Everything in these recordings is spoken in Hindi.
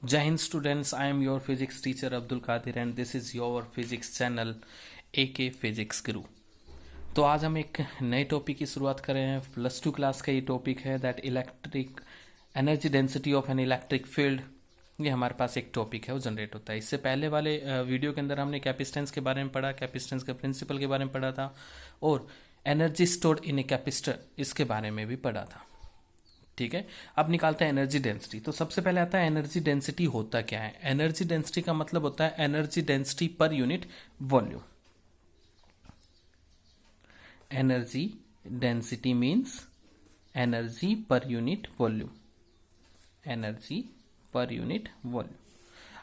Jai Hind students, I am your physics teacher Abdul Qadir and this is your physics channel AK Physics Guru। तो आज हम एक नए टॉपिक की शुरुआत कर रहे हैं। प्लस टू क्लास का ये टॉपिक है that electric energy density of an electric field. ये हमारे पास एक टॉपिक है, वो जनरेट होता है। इससे पहले वाले वीडियो के अंदर हमने कैपेसिटेंस के बारे में पढ़ा, कैपेसिटेंस के प्रिंसिपल के बारे में पढ़ा था और energy stored in a capacitor इसके बारे में भी पढ़ा था। ठीक है, अब निकालते हैं एनर्जी डेंसिटी। तो सबसे पहले आता है एनर्जी डेंसिटी होता क्या है। एनर्जी डेंसिटी का मतलब होता है एनर्जी डेंसिटी पर unit volume. Energy density means energy per unit volume. Energy per unit volume.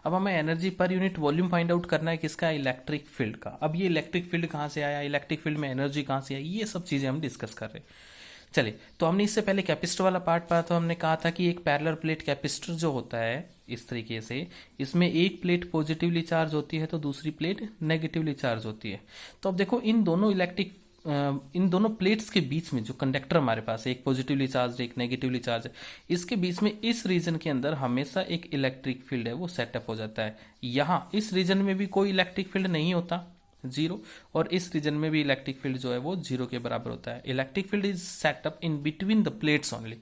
अब हमें energy per unit volume find out करना है किसका, इलेक्ट्रिक फील्ड का। अब ये इलेक्ट्रिक फील्ड कहाँ से आया, इलेक्ट्रिक फील्ड में एनर्जी कहाँ से आई, ये सब चीजें हम डिस्कस कर रहे हैं। चलिए, तो हमने इससे पहले कैपेसिटर वाला पार्ट पढ़ा, तो हमने कहा था कि एक पैरेलल प्लेट कैपेसिटर जो होता है इस तरीके से, इसमें एक प्लेट पॉजिटिवली चार्ज होती है तो दूसरी प्लेट नेगेटिवली चार्ज होती है। तो अब देखो इन दोनों प्लेट्स के बीच में जो कंडक्टर हमारे पास है, एक पॉजिटिवली चार्ज एक नेगेटिवली चार्ज है, इसके बीच में इस रीजन के अंदर हमेशा एक इलेक्ट्रिक फील्ड है वो सेटअप हो जाता है। यहां इस रीजन में भी कोई इलेक्ट्रिक फील्ड नहीं होता, जीरो, और इस रीजन में भी इलेक्ट्रिक फील्ड जो है वो जीरो के बराबर होता है। Electric field is setup in between the plates only.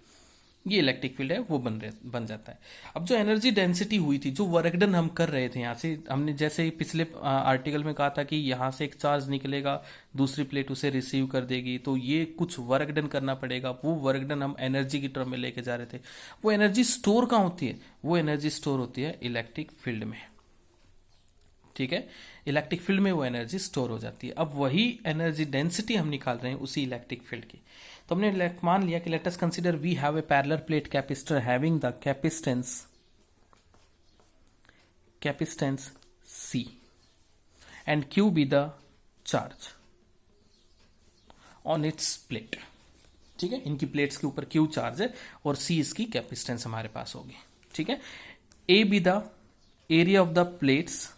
ये इलेक्ट्रिक फील्ड है वो बन जाता है। अब जो एनर्जी डेंसिटी हुई थी, जो वर्क डन हम कर रहे थे यहाँ से, हमने जैसे पिछले आर्टिकल में कहा था कि यहाँ से एक चार्ज निकलेगा, दूसरी प्लेट उसे रिसीव कर देगी, तो ये कुछ वर्क डन करना पड़ेगा। वो वर्क डन हम एनर्जी की टर्म में लेके जा रहे थे। वो एनर्जी स्टोर कहाँ होती है, वो एनर्जी स्टोर होती है इलेक्ट्रिक फील्ड में। ठीक है, इलेक्ट्रिक फील्ड में वो एनर्जी स्टोर हो जाती है। अब वही एनर्जी डेंसिटी हम निकाल रहे हैं उसी इलेक्ट्रिक फील्ड की। तो हमने मान लिया कि let us consider we have a parallel plate capacitor having the capacitance C and Q be the charge on its plate. ठीक है, इनकी प्लेट्स के ऊपर Q चार्ज है और C इसकी कैपेसिटेंस हमारे पास होगी। ठीक है, A be the area of the plates,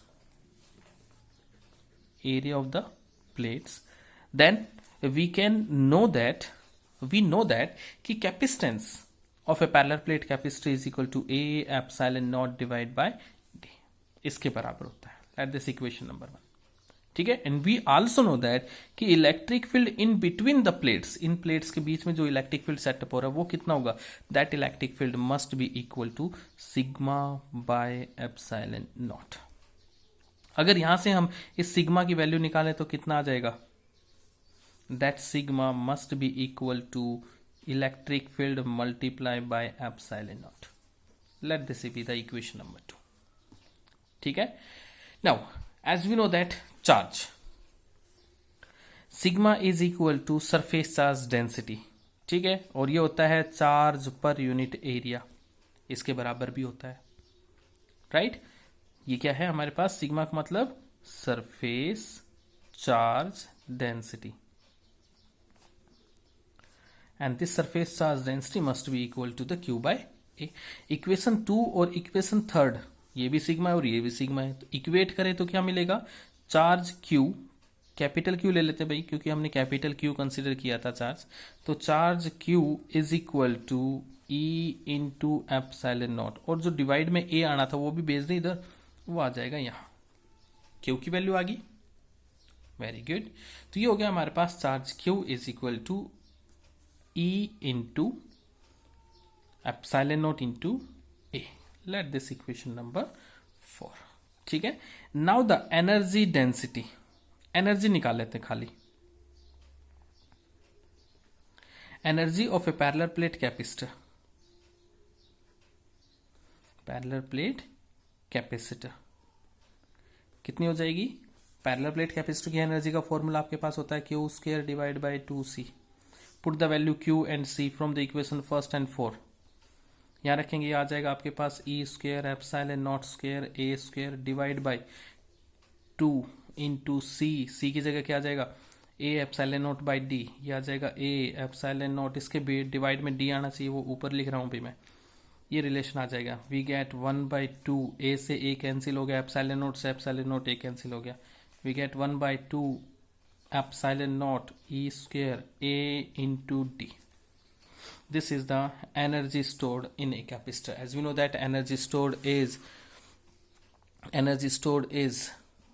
area of the plates, then we know that कि capacitance of a parallel plate capacitor is equal to A epsilon naught divided by D, इसके बराबर होता है। Let this equation number 1। ठीक है, and we also know that कि electric field in between the plates, इन प्लेट्स के बीच में जो इलेक्ट्रिक फील्ड सेटअप हो रहा है वो कितना होगा, that electric field must be equal to sigma by epsilon naught. अगर यहां से हम इस सिग्मा की वैल्यू निकालें तो कितना आ जाएगा, that sigma must be equal to electric field multiply by epsilon naught. Let this be the equation number 2। ठीक है, now as we know that charge sigma is equal to surface charge density. ठीक है, और ये होता है चार्ज पर यूनिट एरिया, इसके बराबर भी होता है। राइट, ये क्या है हमारे पास, सिग्मा का मतलब surface charge density, and this surface charge density must be equal to the Q by A। Equation 2 और इक्वेशन 3, ये भी सिग्मा है और ये भी सिग्मा है, तो इक्वेट करें तो क्या मिलेगा, चार्ज Q, कैपिटल Q ले लेते भाई क्योंकि हमने कैपिटल Q कंसिडर किया था चार्ज, तो charge Q is equal to E into epsilon naught, और जो डिवाइड में A आना था वो भी भेज दे इधर, वो आ जाएगा यहां, Q की वैल्यू आ गई। वेरी गुड, तो ये हो गया हमारे पास charge Q is equal to E into epsilon not into A। Let this equation number 4। ठीक है, now the energy density, energy निकाल लेते हैं खाली। Energy of a parallel plate capacitor, parallel plate capacitor कितनी हो जाएगी, पैरेलल प्लेट कैपेसिटर की एनर्जी का फॉर्मूला आपके पास होता है Q square divide by 2C। Put the value Q and C from the equation 1 and 4। यहां रखेंगे, आ जाएगा आपके पास E square epsilon naught square A square divide by 2 into C की जगह क्या आ जाएगा, A epsilon naught by D, ये आ जाएगा A एप्सिलॉन नॉट, इसके डिवाइड में D आना चाहिए, वो ऊपर लिख रहा हूं भी मैं, ये रिलेशन आ जाएगा। वी गेट 1/2, A से A कैंसिल हो गया, एप्सिलॉन नॉट से एप्सिलॉन नॉट A कैंसिल हो गया, we get 1/2 epsilon naught E square A into D। This is the energy stored in a capacitor. As we know that energy stored is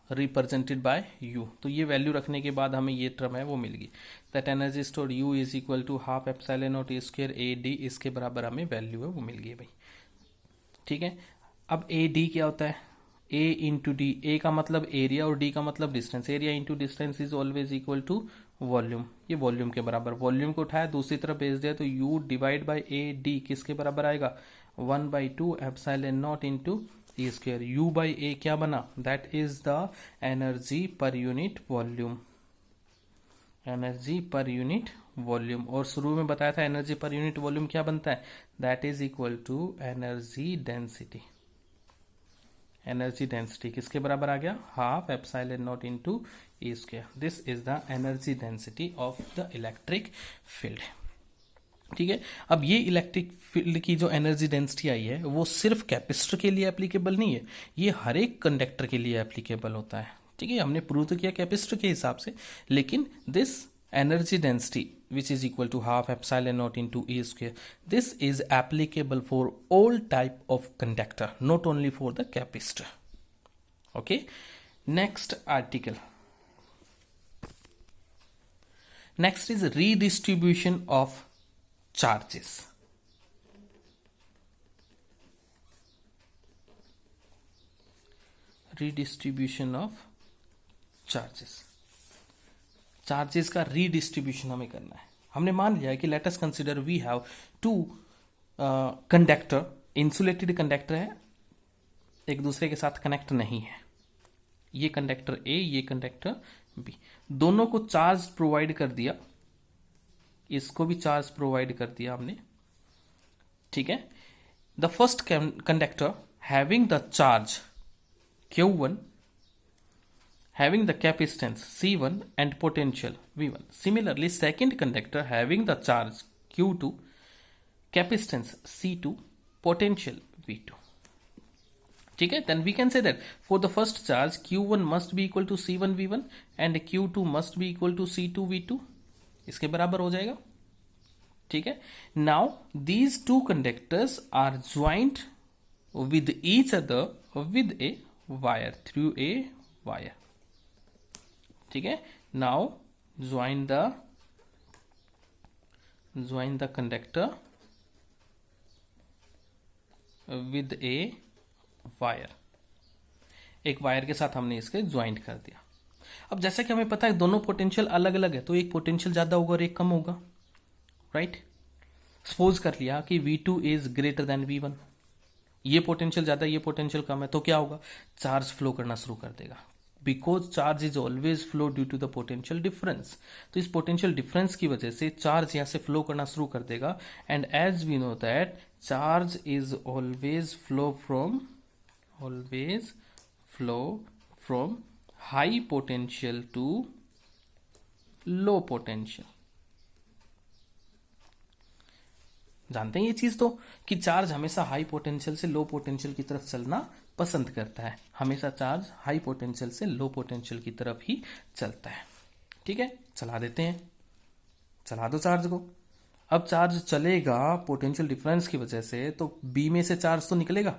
represented by U. तो ये वैल्यू रखने के बाद हमें ये टर्म है वो मिल गई. That energy stored U is equal to half epsilon naught E square A D. इसके बराबर हमें वैल्यू है वो मिल गई भाई. ठीक है. अब ए डी क्या होता है? ए इंटू डी. ए का मतलब एरिया और डी का मतलब distance. Area into distance is always equal to volume. ये वॉल्यूम के बराबर. वॉल्यूम को उठाया दूसरी तरफ भेज दिया तो U divide by A D किसके बराबर आएगा? 1/2 epsilon not into A square. U by A क्या बना? That is the energy per unit volume. Energy per unit volume. और शुरू में बताया था एनर्जी पर यूनिट वॉल्यूम क्या बनता है? That is equal to energy density. Energy density किसके बराबर आ गया? Half epsilon not into A square. This is the energy density of the electric field. ठीक है. अब ये इलेक्ट्रिक फील्ड की जो एनर्जी डेंसिटी आई है वो सिर्फ कैपेसिटर के लिए एप्लीकेबल नहीं है, ये हर एक कंडक्टर के लिए एप्लीकेबल होता है. ठीक है. हमने प्रूव तो किया कैपेसिटर के हिसाब से, लेकिन this energy density which is equal to half epsilon not into A square, this is applicable for all type of conductor, not only for the capacitor. Okay. Next article. Next is redistribution of charges. Redistribution of charges. Charges का रीडिस्ट्रीब्यूशन हमें करना है. हमने मान लिया है कि let us consider we have two conductor. Insulated conductor है, एक दूसरे के साथ कनेक्ट नहीं है. ये कंडक्टर ए, ये कंडक्टर बी, दोनों को चार्ज प्रोवाइड कर दिया. इसको भी चार्ज प्रोवाइड कर दिया हमने. ठीक है. The first conductor having the charge Q1, having the capacitance C1 and potential V1. Similarly, second conductor having the charge Q2, capacitance C2, potential V2. ठीक है. Then we can say that for the first charge Q1 must be equal to C1 V1 and Q2 must be equal to C2 V2. इसके बराबर हो जाएगा. ठीक है. Now these two conductors are joined with each other with a wire, through a wire. ठीक है. Now join the conductor with a wire. एक वायर के साथ हमने इसके ज्वाइंट कर दिया. अब जैसा कि हमें पता है दोनों पोटेंशियल अलग अलग है, तो एक पोटेंशियल ज्यादा होगा और एक कम होगा. राइट. सपोज कर लिया कि V2 is greater than V1. ये पोटेंशियल ज्यादा, ये पोटेंशियल कम है, तो क्या होगा? चार्ज फ्लो करना शुरू कर देगा. Because charge is always flow due to the potential difference. तो इस पोटेंशियल डिफरेंस की वजह से चार्ज यहां से फ्लो करना शुरू कर देगा. And as we know that charge is always flow from high potential to low potential. जानते हैं ये चीज तो, कि चार्ज हमेशा हाई पोटेंशियल से लो पोटेंशियल की तरफ चलना पसंद करता है. हमेशा चार्ज हाई पोटेंशियल से लो पोटेंशियल की तरफ ही चलता है. ठीक है. चला देते हैं. चला दो चार्ज को. अब चार्ज चलेगा पोटेंशियल डिफरेंस की वजह से, तो बी में से चार्ज तो निकलेगा,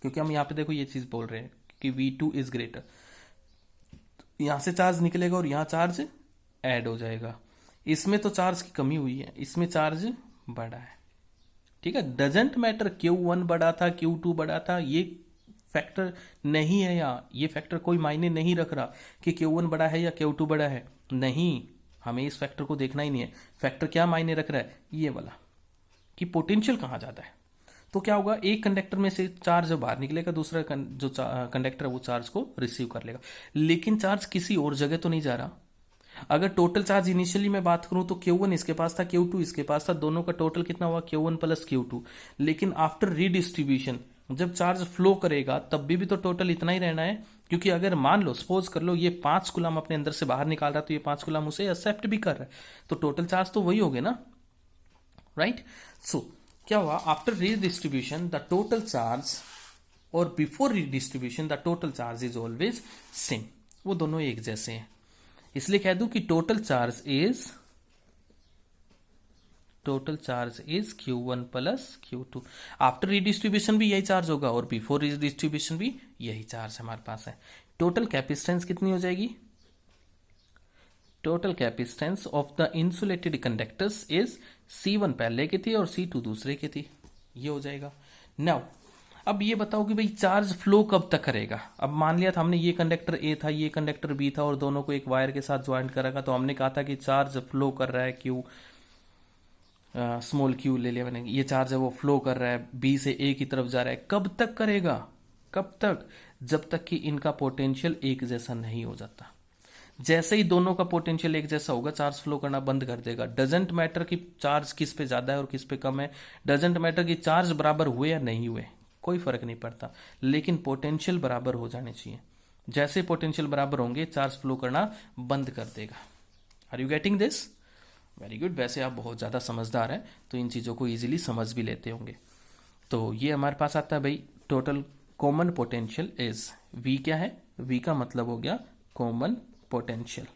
क्योंकि हम यहां पे देखो ये चीज बोल रहे हैं कि V2 इज ग्रेटर. यहां से चार्ज निकलेगा और यहां चार्ज ऐड हो जाएगा. इसमें तो चार्ज की कमी हुई है, इसमें चार्ज बढ़ा है. ठीक है. डजेंट मैटर Q1 बड़ा था, Q2 बड़ा था, ये फैक्टर नहीं है यहाँ. ये फैक्टर कोई मायने नहीं रख रहा कि Q1 बड़ा है या Q2 बड़ा है. नहीं, हमें इस फैक्टर को देखना ही नहीं है. फैक्टर क्या मायने रख रहा है? ये वाला, कि पोटेंशियल कहाँ जाता है. तो क्या होगा? एक कंडक्टर में से चार्ज बाहर निकलेगा, दूसरा जो कंडक्टर है वो चार्ज को रिसीव कर लेगा. लेकिन चार्ज किसी और जगह तो नहीं जा रहा. अगर टोटल चार्ज इनिशियली मैं बात करूं तो Q1 इसके पास था, Q2 इसके पास था, दोनों का टोटल कितना हुआ? Q1 plus Q2. लेकिन आफ्टर रीडिस्ट्रीब्यूशन जब चार्ज फ्लो करेगा तब भी तो टोटल इतना ही रहना है, क्योंकि अगर मान लो सपोज कर लो ये 5 कूलम अपने अंदर से बाहर निकाल रहा है, तो ये 5 कूलम उसे एक्सेप्ट भी कर रहा है, तो टोटल चार्ज तो वही हो गया ना. राइट. सो क्या हुआ? After redistribution the total charge और before redistribution the total charge is always same. वो दोनों एक जैसे हैं. इसलिए कह दूं कि total charge is total charge is Q1 plus Q2। After redistribution भी यही चार्ज होगा और बिफोर रिडिस्ट्रीब्यूशन भी यही चार्ज हमारे पास है। टोटल कैपेसिटेंस कितनी हो जाएगी? Total capacitance of the insulated conductors is C1 पहले की थी और C2 दूसरे की थी, ये हो जाएगा। नाउ अब ये बताओ कि भाई चार्ज फ्लो कब तक करेगा। अब मान लिया था हमने ये कंडक्टर ए था, ये कंडक्टर बी था और दोनों को एक वायर के साथ ज्वाइंट करा, तो हमने कहा था कि चार्ज फ्लो कर रहा है क्यू, स्मॉल क्यू ले लिया मैंने, ये चार्ज है वो फ्लो कर रहा है बी से ए की तरफ जा रहा है। कब तक करेगा? कब तक? जब तक कि इनका पोटेंशियल एक जैसा नहीं हो जाता। जैसे ही दोनों का पोटेंशियल एक जैसा होगा, चार्ज फ्लो करना बंद कर देगा। डजेंट मैटर कि चार्ज किस पे ज्यादा है और किस पे कम है, डजेंट मैटर कि चार्ज बराबर हुए या नहीं हुए, कोई फर्क नहीं पड़ता, लेकिन पोटेंशियल बराबर हो जाने चाहिए। जैसे पोटेंशियल बराबर होंगे, चार्ज फ्लो करना बंद कर देगा। Are you getting this? Very good. वैसे आप बहुत ज़्यादा समझदार हैं, तो इन चीज़ों को इजीली समझ भी लेते होंगे। तो ये हमारे पास आता है भाई, total common potential is V। क्या है? V का मतलब हो गया कॉमन पोटेंशियल।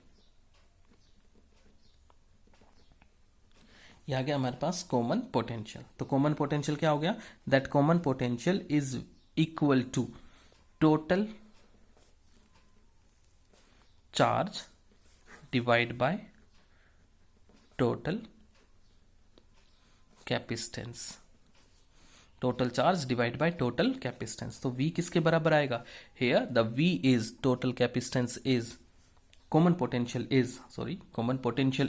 यह आ गया हमारे पास कॉमन पोटेंशियल। तो कॉमन पोटेंशियल क्या हो गया? That common potential is equal to total charge divide by total capacitance. Total charge divide by total capacitance. तो V किसके बराबर आएगा? Here the V is total capacitance is common potential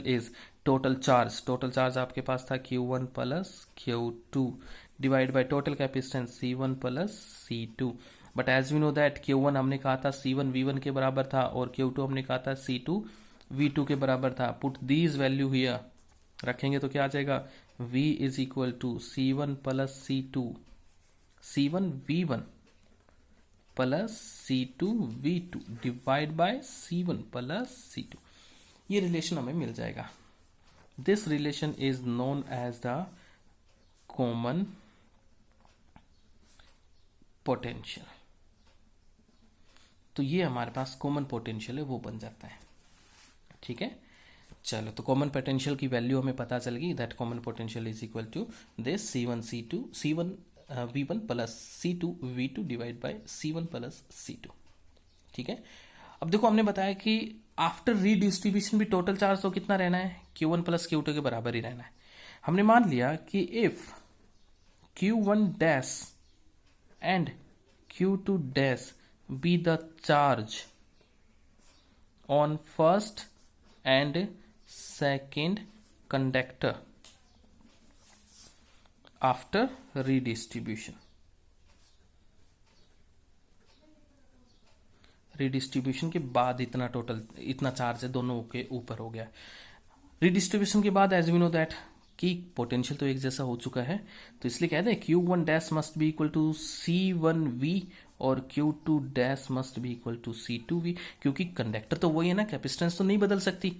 is total charge. Total charge आपके पास था Q1 plus Q2 divide by total capacitance C1 plus C2। But as we know that Q1 हमने कहा था C1 V1 के बराबर था और Q2 हमने कहा था C2 V2 के बराबर था। पुट दीज वैल्यू हियर, रखेंगे तो क्या आ जाएगा? V is equal to C1 plus C2, C1 V1 plus C2 V2 divide by C1 plus C2। ये रिलेशन हमें मिल जाएगा। This relation is known as the common potential. तो ये हमारे पास कॉमन पोटेंशियल है, वो बन जाता है। ठीक है, चलो। तो कॉमन पोटेंशियल की वैल्यू हमें पता चल गई, that common potential is equal to this C1 V1 plus C2 V2 divide by C1 plus C2। ठीक है, अब देखो हमने बताया कि आफ्टर रीडिस्ट्रीब्यूशन भी टोटल चार्ज तो कितना रहना है? Q1 प्लस Q2 के बराबर ही रहना है। हमने मान लिया कि if Q1 dash and Q2 dash B the charge on first and second conductor after redistribution. Redistribution के बाद इतना चार्ज है दोनों के ऊपर हो गया। रिडिस्ट्रीब्यूशन के बाद एज वी नो दैट कि पोटेंशियल तो एक जैसा हो चुका है, तो इसलिए कहते हैं Q1 dash must be equal to C1V और Q2 dash must be equal to C2V, क्योंकि कंडक्टर तो वही है ना, कैपेसिटेंस तो नहीं बदल सकती।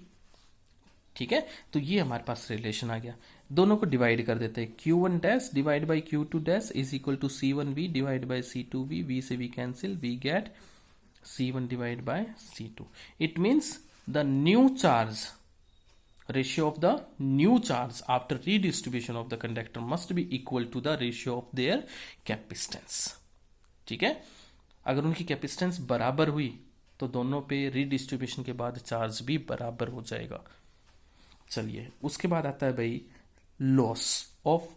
ठीक है, तो ये हमारे पास रिलेशन आ गया। दोनों को डिवाइड कर देते हैं, Q1 dash divide by Q2 dash is equal to C1V divide by C2V। V से V cancel, we get C1 divide by C2। It means the new charge ratio of the new charge after redistribution of the conductor must be equal to the ratio of their capacitance। ठीक है, अगर उनकी कैपेसिटेंस बराबर हुई तो दोनों पे रीडिस्ट्रीब्यूशन के बाद चार्ज भी बराबर हो जाएगा। चलिए, उसके बाद आता है भाई loss of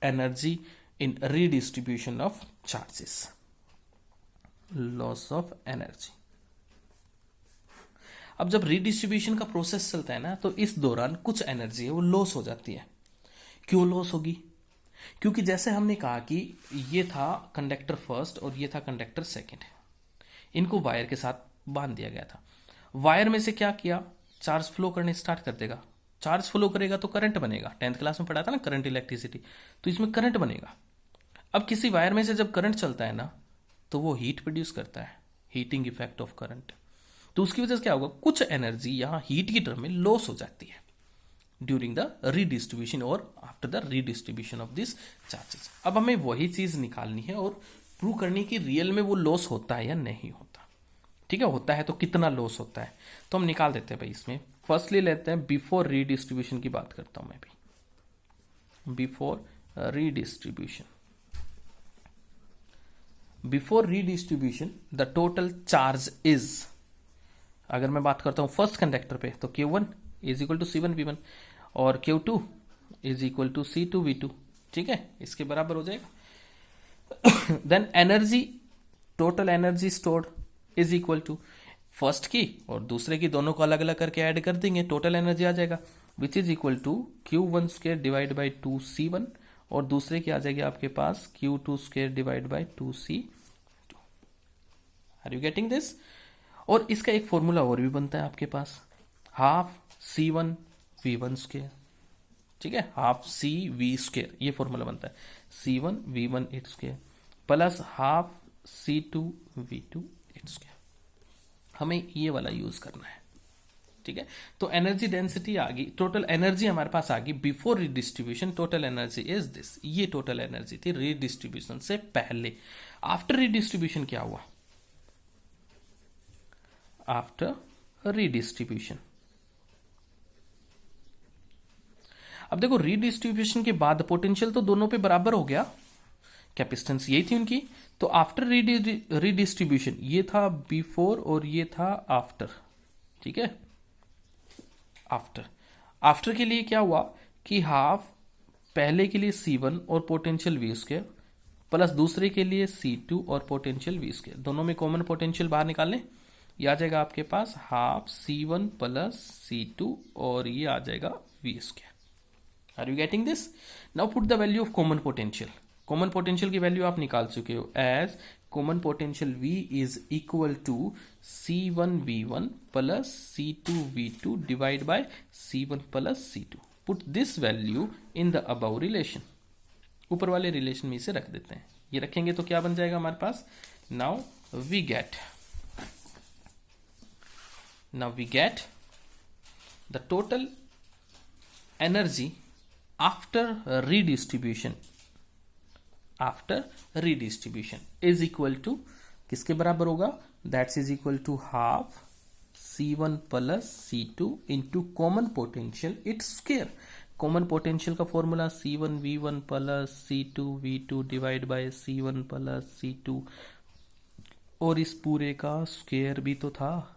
energy in redistribution of charges. Loss of energy. अब जब रीडिस्ट्रीब्यूशन का प्रोसेस चलता है ना, तो इस दौरान कुछ एनर्जी है वो लॉस हो जाती है। क्यों लॉस होगी? क्योंकि जैसे हमने कहा कि ये था कंडक्टर फर्स्ट और ये था कंडक्टर सेकंड, इनको वायर के साथ बांध दिया गया था। वायर में से क्या किया? चार्ज फ्लो करने स्टार्ट कर देगा। चार्ज फ्लो करेगा तो करंट बनेगा। 10th क्लास में पढ़ा था ना करंट इलेक्ट्रिसिटी, तो इसमें करंट बनेगा। अब किसी वायर में से जब करंट चलता है ना, तो वो हीट प्रोड्यूस करता है, हीटिंग इफेक्ट ऑफ करंट। तो उसकी वजह से क्या होगा? कुछ एनर्जी यहां हीट की टर्म में लॉस हो जाती है ड्यूरिंग द रीडिस्ट्रीब्यूशन और after the redistribution of this charges. अब हमें वही चीज निकालनी है और प्रूव करनी कि रियल में वो लॉस होता है या नहीं होता। ठीक है, होता है तो कितना लॉस होता है, तो हम निकाल देते हैं भाई। इसमें फर्स्टली लेते हैं बिफोर रीडिस्ट्रीब्यूशन की बात करता हूं मैं भी। Before redistribution. Before redistribution the total charge is, अगर मैं बात करता हूं फर्स्ट कंडक्टर पे तो Q1 is equal to C1V1 और Q2 is equal to C2V2. ठीक है, इसके बराबर हो जाएगा. Then energy, total energy stored is equal to first की और दूसरे की, दोनों को अलग अलग करके ऐड कर देंगे, टोटल एनर्जी आ जाएगा which is equal to Q1 square divide by 2C1 और दूसरे की आ जाएगी आपके पास Q2 square divide by 2C2. Are you getting this? और इसका एक फॉर्मूला और भी बनता है आपके पास, हाफ C1V1 स्क्वायर. ठीक है, हाफ CV स्क्वायर, ये फॉर्मूला बनता है C1V1 its square plus half C2V2 its square. हमें ये वाला यूज करना है. ठीक है, तो एनर्जी डेंसिटी आ गई, टोटल एनर्जी हमारे पास आ गई before redistribution. Total energy is this, ये टोटल एनर्जी थी रीडिस्ट्रीब्यूशन से पहले. आफ्टर रीडिस्ट्रीब्यूशन क्या हुआ? आफ्टर रीडिस्ट्रीब्यूशन, अब देखो रीडिस्ट्रीब्यूशन के बाद पोटेंशियल तो दोनों पे बराबर हो गया, कैपेसिटेंस यही थी उनकी. तो आफ्टर रीडिस्ट्रीब्यूशन, ये था बिफोर और ये था आफ्टर. ठीक है, आफ्टर के लिए क्या हुआ कि हाफ पहले के लिए C1 और पोटेंशियल V स्क्वायर प्लस दूसरे के लिए C2 और पोटेंशियल V स्क्वायर, दोनों में कॉमन पोटेंशियल बाहर निकालने, ये आ जाएगा आपके पास हाफ C1 प्लस C2 और ये आ जाएगा V square. Are you getting this? Now put the value of common potential. Common potential की वैल्यू आप निकाल चुके हो as common potential V is equal to C1V1 plus C2V2 divide by C1 plus C2. Put this value in the above relation, ऊपर वाले रिलेशन में इसे रख देते हैं. ये रखेंगे तो क्या बन जाएगा हमारे पास? Now we get the total energy after redistribution is equal to किसके बराबर होगा? That's is equal to half C1 plus C2 into common potential its square. Common potential का formula C1V1 plus C2V2 divide by C1 plus C2 और इस पूरे का स्क्वायर भी तो था.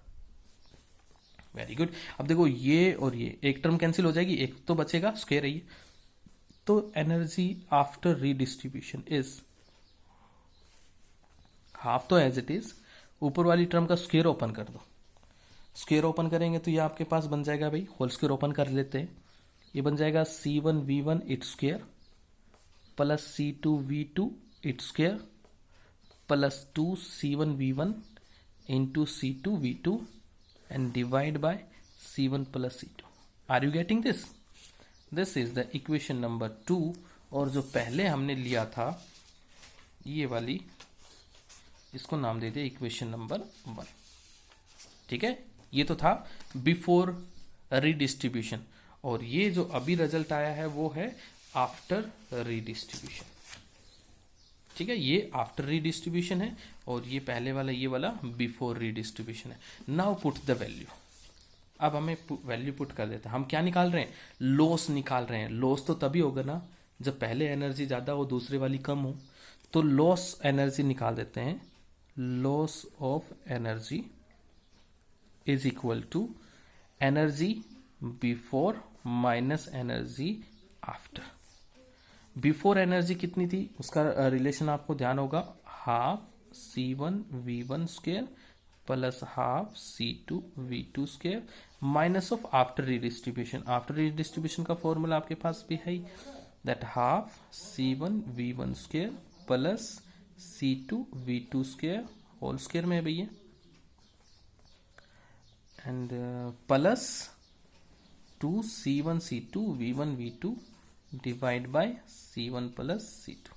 Very good. अब देखो ये और ये एक टर्म कैंसिल हो जाएगी, एक तो बचेगा, स्क्वायर है ये. तो energy after redistribution is half, तो एज इट इज, ऊपर वाली टर्म का स्क्वायर ओपन कर दो. स्क्वायर ओपन करेंगे तो ये आपके पास बन जाएगा भाई, होल स्क्वायर ओपन कर लेते हैं, ये बन जाएगा C1V1 its square plus C2V2 its square plus 2C1V1 into C2V2 and divide by C1 plus C2. Are you getting this? This is the equation number 2. और जो पहले हमने लिया था ये वाली, इसको नाम दे दिया इक्वेशन नंबर 1. ठीक है, ये तो था बिफोर रीडिस्ट्रीब्यूशन और ये जो अभी रिजल्ट आया है वो है आफ्टर रीडिस्ट्रीब्यूशन. ठीक है, ये आफ्टर रीडिस्ट्रीब्यूशन है और ये पहले वाला, ये वाला बिफोर रीडिस्ट्रीब्यूशन है. Now put the value. अब हमें वैल्यू पुट कर देते हैं. हम क्या निकाल रहे हैं? लॉस निकाल रहे हैं. लॉस तो तभी होगा ना जब पहले एनर्जी ज्यादा हो दूसरे वाली कम हो. तो लॉस एनर्जी निकाल देते हैं. Loss of energy is equal to energy before minus energy after. Before energy कितनी थी उसका रिलेशन आपको ध्यान होगा, half C1V1 square plus half C2V2 square minus of after redistribution. After redistribution का फॉर्मूला आपके पास भी है, that half C1V1 square plus C2V2 square whole square में है भैया and plus 2C1C2V1V2 divide by C1 plus C2.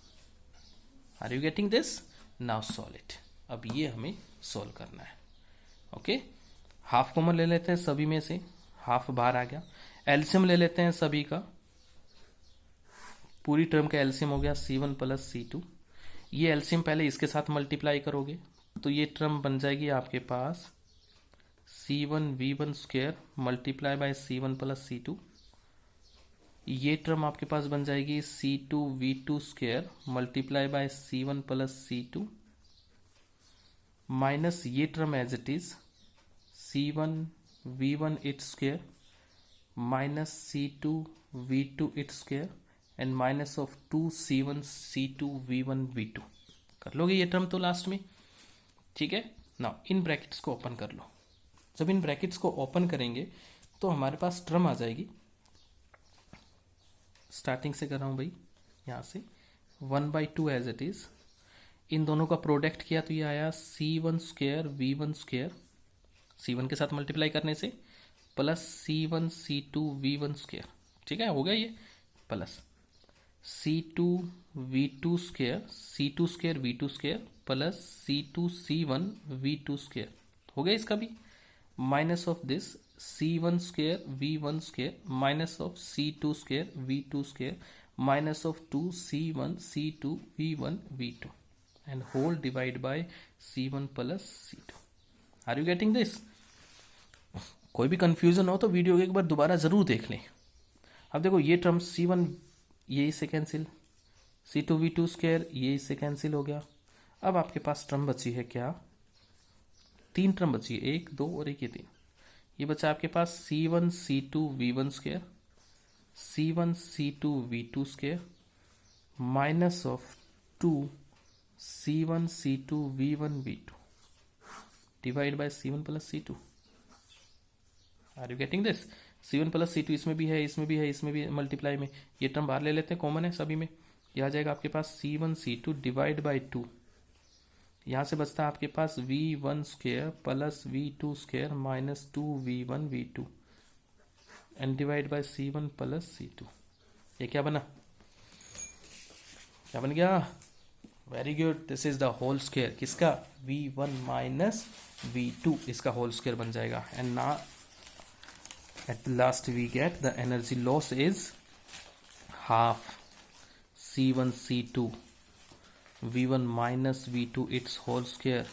Are you getting this? Now solve it. अब ये हमें सोल्व करना है. ओके, हाफ कॉमन ले लेते हैं सभी में से, हाफ बाहर आ गया. एलसीएम ले लेते हैं सभी का, पूरी टर्म का एलसीएम हो गया C1 प्लस C2. ये एलसीएम पहले इसके साथ मल्टीप्लाई करोगे तो ये टर्म बन जाएगी आपके पास C1V1 square multiply by C1 plus C2 ये टर्म आपके पास बन जाएगी C2V2 square multiply by C1 plus C2 minus ये term as it is C1V1 its square minus C2V2 its square and minus of 2C1 C2V1 V2 कर लोगे ये टर्म तो लास्ट में, ठीक है। नाउ इन ब्रैकेट्स को ओपन कर लो। जब इन ब्रैकेट्स को ओपन करेंगे तो हमारे पास टर्म आ जाएगी, स्टार्टिंग से कर रहा हूं भाई, यहां से 1/2 एज इट इज, इन दोनों का प्रोडक्ट किया तो ये आया C1 square V1 square, C1 के साथ मल्टीप्लाई करने से, plus C1 C2 V1 square, ठीक है, हो गया ये, plus C2 V2 square C2 square V2 square plus C2 C1 V2 square, हो गया इसका भी, minus of this C1 square V1 square minus of C2 square V2 square minus of 2C1 C2 V1 V2 and whole divide by C1 plus C2। Are you getting this? कोई भी कंफ्यूजन हो तो वीडियो एक बार दोबारा जरूर देख लें। अब देखो ये टर्म C1 ये इससे कैंसिल, C2 V2 स्क्वायर ये इससे कैंसिल हो गया। अब आपके पास टर्म बची है क्या, 3 टर्म बची है, 1 2 और 1 ये 3। ये बचा आपके पास C1 C2 V1 square C1 C2 V2 square minus of 2 C1 C2 V1 V2 divide by C1 plus C2। Are you getting this? C1 plus C2 इसमें भी है, इसमें भी है, इसमें भी मल्टीप्लाई में, ये टर्म बाहर ले लेते हैं, कॉमन है सभी में, यह आ जाएगा आपके पास C1 C2 डिवाइड बाय 2, यहां से बचता है आपके पास V1 square plus V2 square minus 2V1 V2 and divide by C1 plus C2। ये क्या बना, क्या बन गया? Very good, this is the whole square, किसका? V1 माइनस V2, इसका होल स्क्वायर बन जाएगा। एंड ना at last we get the energy loss is half C1 C2 V1 minus V2 its whole square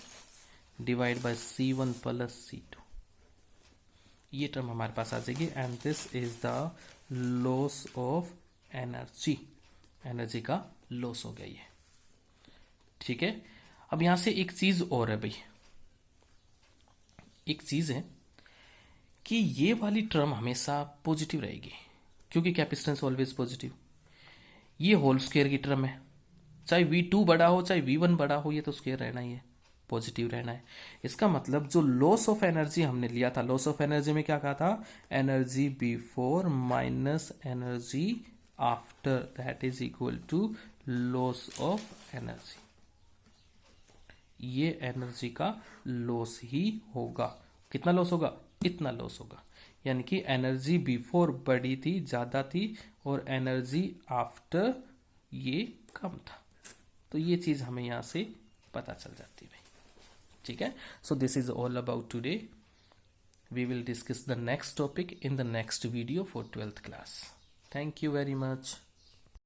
divided by C1 plus C2। ये टर्म हमारे पास आ जाएगी and this is the loss of energy, energy का लॉस हो गया ये, ठीक है। अब यहां से एक चीज और है भाई, एक चीज है कि ये वाली टर्म हमेशा पॉजिटिव रहेगी क्योंकि कैपेसिटेंस ऑलवेज पॉजिटिव। ये होल स्क्वायर की टर्म है, चाहे V2 बड़ा हो चाहे V1 बड़ा हो, ये तो स्क्वायर रहना ही है, पॉजिटिव रहना है। इसका मतलब जो लॉस ऑफ एनर्जी हमने लिया था, लॉस ऑफ एनर्जी में क्या कहा था, energy before minus energy after that is equal to loss of energy. ये एनर्जी का लॉस ही होगा। कितना लॉस होगा? इतना लॉस होगा, यानी कि एनर्जी बिफोर बड़ी थी, ज्यादा थी, और एनर्जी आफ्टर ये कम था। तो ये चीज हमें यहां से पता चल जाती है भाई, ठीक है। So this is all about today. We will discuss the next topic in the next video for 12th class. Thank you very much.